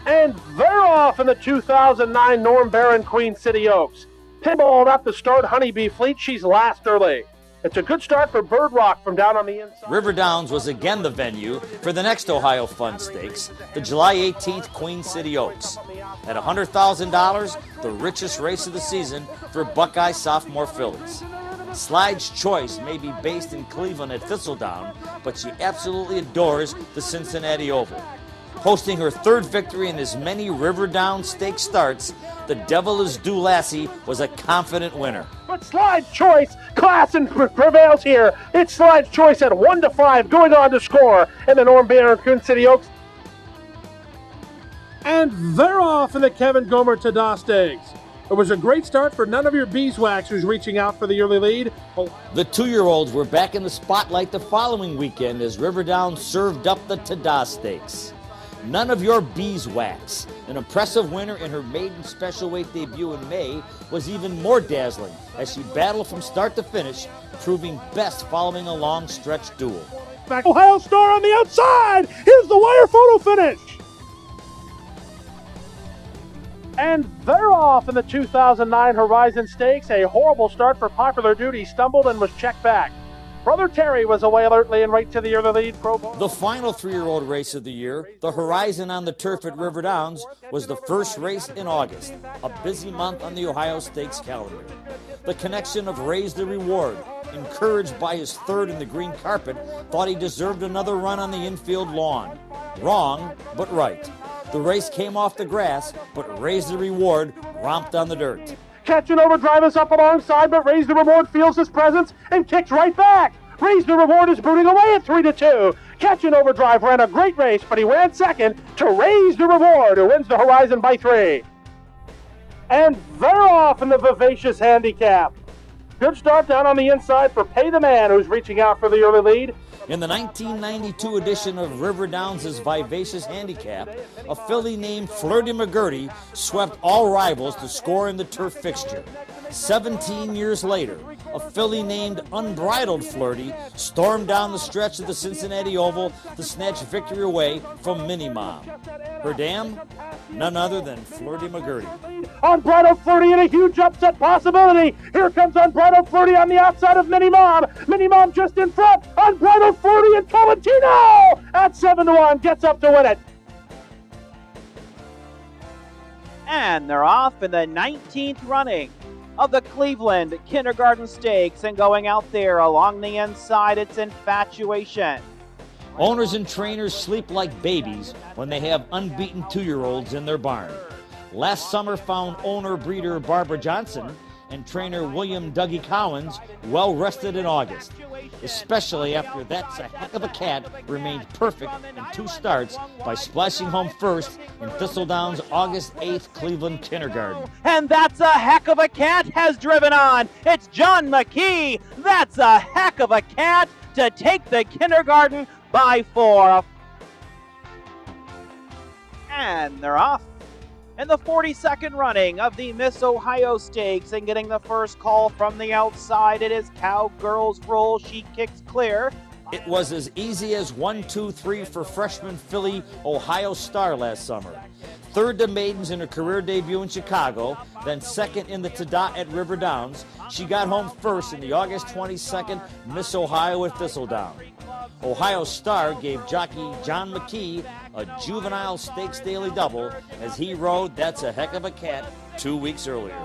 And they're off in the 2009 Norm Barron Queen City Oaks. Pinballed up to start Honeybee Fleet. She's last early. It's a good start for Bird Rock from down on the inside. River Downs was again the venue for the next Ohio Fun Stakes, the July 18th Queen City Oaks. At $100,000, the richest race of the season for Buckeye sophomore fillies. Slide's choice may be based in Cleveland at Thistledown, but she absolutely adores the Cincinnati Oval. Posting her third victory in as many River Downs Stakes starts, the Devil is Due Lassie was a confident winner. But Slide's Choice, class and prevails here. It's Slide's Choice at 1-5, going on to score in the Norm Barron Queen City Oaks. And they're off in the Kevin Goemmer Tada Stakes. It was a great start for none of your beeswax who's reaching out for the early lead. The two-year-olds were back in the spotlight the following weekend as River Downs served up the Tada Stakes. None of your beeswax, an impressive winner in her maiden special weight debut in May, was even more dazzling as she battled from start to finish, proving best following a long stretch duel. Back Ohio Star on the outside. Here's the wire photo finish. And they're off in the 2009 Horizon Stakes. A horrible start for Popular Duty. Stumbled and was checked back. Brother Terry was away alertly and right to the early lead. The final three-year-old race of the year, the Horizon on the turf at River Downs, was the first race in August, a busy month on the Ohio Stakes calendar. The connection of Raise the Reward, encouraged by his third in the green carpet, thought he deserved another run on the infield lawn. Wrong, but right. The race came off the grass, but Raise the Reward romped on the dirt. Catch and Overdrive is up alongside, but Raise the Reward feels his presence and kicks right back. Raise the Reward is booting away at 3-2. Catch and Overdrive ran a great race, but he ran second to Raise the Reward, who wins the Horizon by 3. And they're off in the Vivacious Handicap. Good start down on the inside for Pay the Man, who's reaching out for the early lead. In the 1992 edition of River Downs' Vivacious Handicap, a filly named Fleur de McGurty swept all rivals to score in the turf fixture. 17 years later, a filly named Unbridled Flirty stormed down the stretch of the Cincinnati Oval to snatch victory away from Mini Mom. Her dam? None other than Fleur de McGurty. Unbridled Flirty and a huge upset possibility. Here comes Unbridled Flirty on the outside of Mini Mom. Mini Mom just in front. Unbridled Flirty and Tolentino at 7-1 gets up to win it. And they're off in the 19th running of the Cleveland Kindergarten Stakes, and going out there along the inside, it's Infatuation. Owners and trainers sleep like babies when they have unbeaten two-year-olds in their barn. Last summer found owner-breeder Barbara Johnson and trainer William Dougie Cowens well rested in August, especially after That's a Heck of a Cat remained perfect in 2 starts by splashing home first in Thistledown's August 8th Cleveland Kindergarten. And That's a Heck of a Cat has driven on. It's John McKee. That's a heck of a cat to take the Kindergarten by 4. And they're off in the 42nd running of the Miss Ohio Stakes, and getting the first call from the outside, it is Cowgirls Roll. She kicks clear. It was as easy as 1, 2, 3 for freshman filly Ohio Star last summer. Third to maidens in her career debut in Chicago, then second in the Tada at River Downs. She got home first in the August 22nd Miss Ohio at Thistledown. Ohio Star gave jockey John McKee a Juvenile Stakes daily double as he rode That's a Heck of a Cat 2 weeks earlier.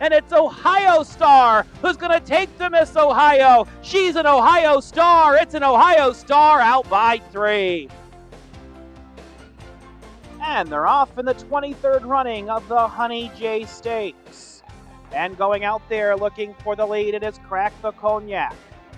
And it's Ohio Star who's going to take the Miss Ohio. She's an Ohio Star. It's an Ohio Star out by 3. And they're off in the 23rd running of the Honey J Stakes. And going out there looking for the lead, it is Crack the Cognac.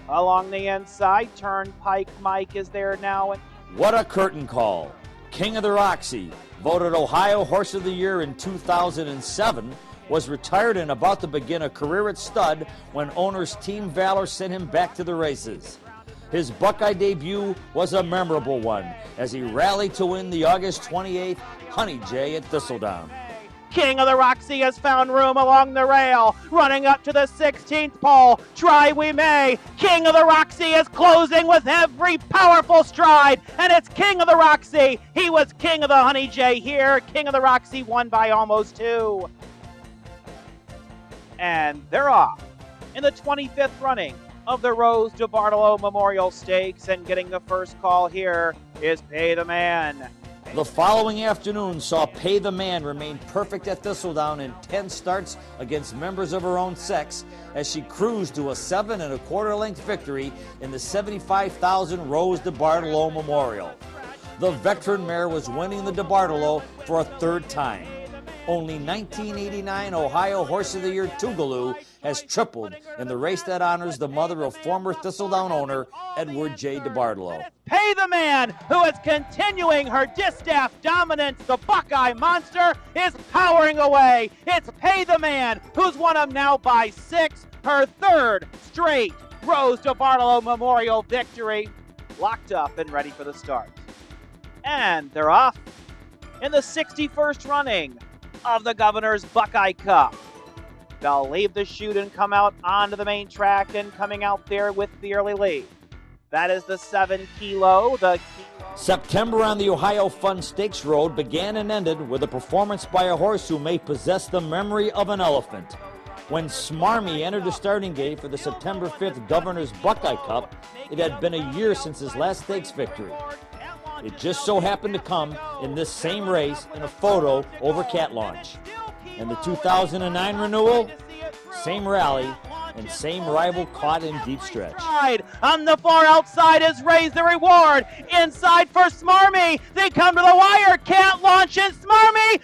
Along the inside, Turnpike Mike is there now. What a curtain call. King of the Roxy, voted Ohio Horse of the Year in 2007, was retired and about to begin a career at stud when owners Team Valor sent him back to the races. His Buckeye debut was a memorable one as he rallied to win the August 28th Honey J at Thistledown. King of the Roxy has found room along the rail, running up to the 16th pole. Try we may. King of the Roxy is closing with every powerful stride, and it's King of the Roxy. He was King of the Honey J here. King of the Roxy won by almost 2. And they're off in the 25th running of the Rose DeBartolo Memorial Stakes, and getting the first call here is Pay the Man. The following afternoon saw Pay the Man remain perfect at Thistledown in 10 starts against members of her own sex as she cruised to a 7 1/4 length victory in the $75,000 Rose DeBartolo Memorial. The veteran mare was winning the DeBartolo for a 3rd time. Only 1989 Ohio Horse of the Year Tougaloo has tripled in the race that honors the mother of former Thistledown owner Edward J. DeBartolo. Pay the Man, who is continuing her Distaff dominance. The Buckeye Monster is powering away. It's Pay the Man, who's won them now by 6, her 3rd straight Rose DeBartolo Memorial victory. Locked up and ready for the start. And they're off in the 61st running of the Governor's Buckeye Cup. They'll leave the chute and come out onto the main track, and coming out there with the early lead. That is the 7 kilo. September on the Ohio Fun Stakes Road began and ended with a performance by a horse who may possess the memory of an elephant. When Smarmy entered the starting gate for the September 5th Governor's Buckeye Cup, it had been a year since his last stakes victory. It just so happened to come in this same race in a photo over cat launch. In the 2009 renewal, same rally and same rival caught in deep stretch. On the far outside is Raise the Reward. Inside for Smarmy. They come to the wire. Cat launch and Smarmy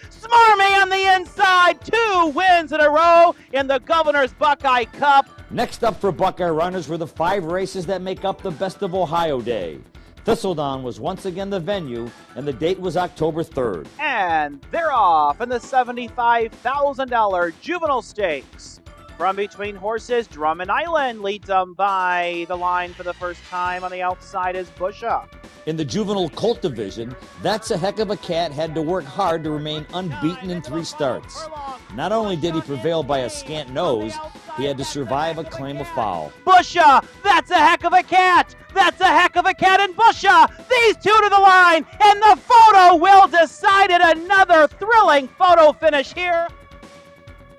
on the inside. 2 wins in a row in the Governor's Buckeye Cup. Next up for Buckeye runners were the 5 races that make up the Best of Ohio Day. Thistledown was once again the venue, and the date was October 3rd. And they're off in the $75,000 Juvenile Stakes. From between horses, Drummond Island leads them by the line for the first time. On the outside is Busha. In the Juvenile Colt division, That's a Heck of a Cat had to work hard to remain unbeaten in 3 starts. Not only did he prevail by a scant nose, he had to survive a claim of foul. Busha, That's a Heck of a Cat. That's a Heck of a Cat and Busha. These 2 to the line, and the photo will decide it. Another thrilling photo finish here.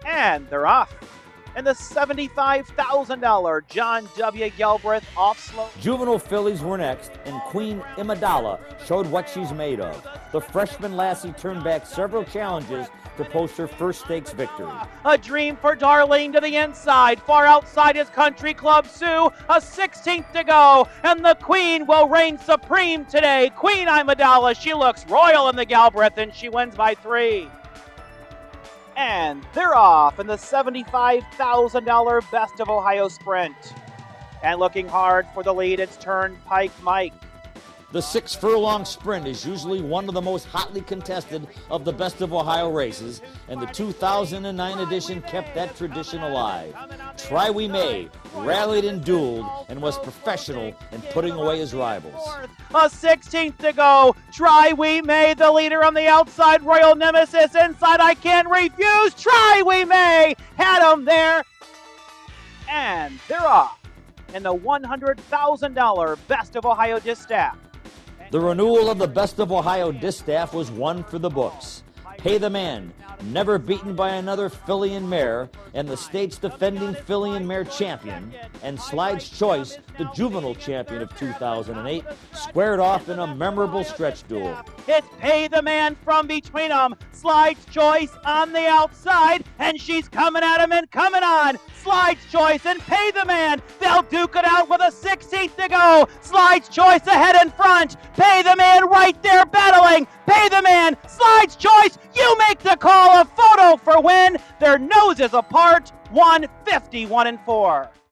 And they're off. And the $75,000 John W. Galbreath off slope. Juvenile fillies were next, and Queen Imadala showed what she's made of. The freshman lassie turned back several challenges to post her first stakes victory. A Dream for Darlene to the inside. Far outside is Country Club Sue. A 16th to go, and the Queen will reign supreme today. Queen Imadala, she looks royal in the Galbreath, and she wins by 3. And they're off in the $75,000 Best of Ohio Sprint. And looking hard for the lead, it's Turnpike Mike. The 6 furlong sprint is usually one of the most hotly contested of the Best of Ohio races, and the 2009 edition kept that tradition alive. Try We May rallied and dueled and was professional in putting away his rivals. A 16th to go. Try We May, the leader on the outside. Royal Nemesis inside. I Can't Refuse. Try We May had him there. And they're off in the $100,000 Best of Ohio Distaff. The renewal of the Best of Ohio Distaff was one for the books. Pay the Man, never beaten by another filly and mare, and the state's defending filly and mare champion, and Slide's Choice, the juvenile champion of 2008, squared off in a memorable stretch duel. It's Pay the Man from between them. Slide's Choice on the outside, and she's coming at him and coming on. Slide's Choice and Pay the Man. They'll duke it out with a 16th to go. Slide's Choice ahead in front. Pay the Man right there battling. Pay the Man. Slide's Choice. You make the call. A photo for win. Their noses apart. 151-4.